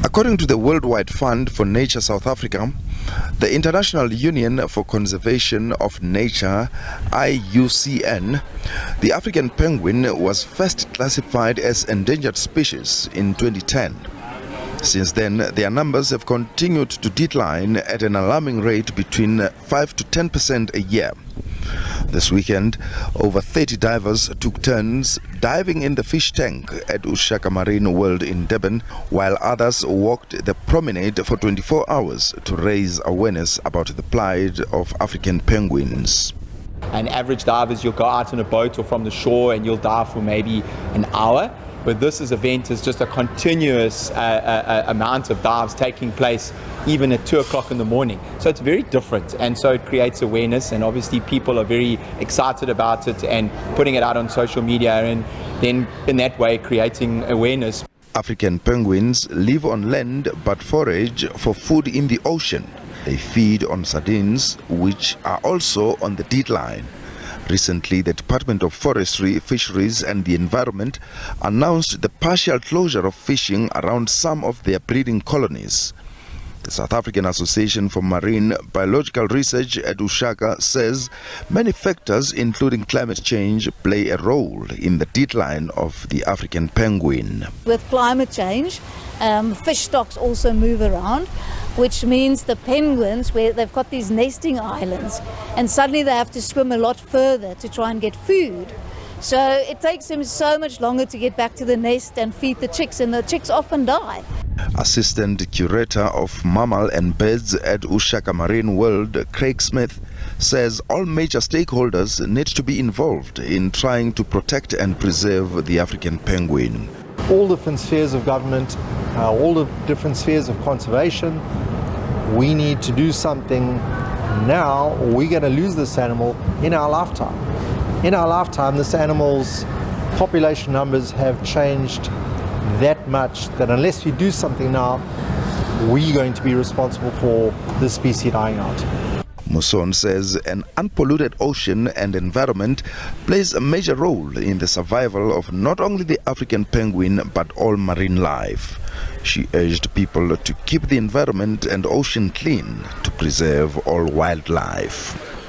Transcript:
According to the Worldwide Fund for Nature South Africa, the International Union for Conservation of Nature, IUCN, the African penguin was first classified as endangered species in 2010. Since then, their numbers have continued to decline at an alarming rate between 5 to 10% a year. This weekend, over 30 divers took turns diving in the fish tank at Ushaka Marine World in Durban, while others walked the promenade for 24 hours to raise awareness about the plight of African penguins. An average dive is you'll go out on a boat or from the shore and you'll dive for maybe an hour. But this event is just a continuous amount of dives taking place even at 2 o'clock in the morning. So it's very different, and so it creates awareness, and obviously people are very excited about it and putting it out on social media, and then in that way creating awareness. African penguins live on land but forage for food in the ocean. They feed on sardines, which are also on the decline. Recently, the Department of Forestry, Fisheries and the Environment announced the partial closure of fishing around some of their breeding colonies. The South African Association for Marine Biological Research at Ushaka says many factors, including climate change, play a role in the decline of the African penguin. With climate change, fish stocks also move around, which means the penguins, where they've got these nesting islands, and suddenly they have to swim a lot further to try and get food. So it takes them so much longer to get back to the nest and feed the chicks, and the chicks often die. Assistant Curator of Mammal and Birds at Ushaka Marine World, Craig Smith, says all major stakeholders need to be involved in trying to protect and preserve the African penguin. All different spheres of government, all the different spheres of conservation. We need to do something now, or we're going to lose this animal in our lifetime. In our lifetime, this animal's population numbers have changed that much that unless we do something now, we're going to be responsible for this species dying out. Muson says an unpolluted ocean and environment plays a major role in the survival of not only the African penguin but all marine life. She urged people to keep the environment and ocean clean to preserve all wildlife.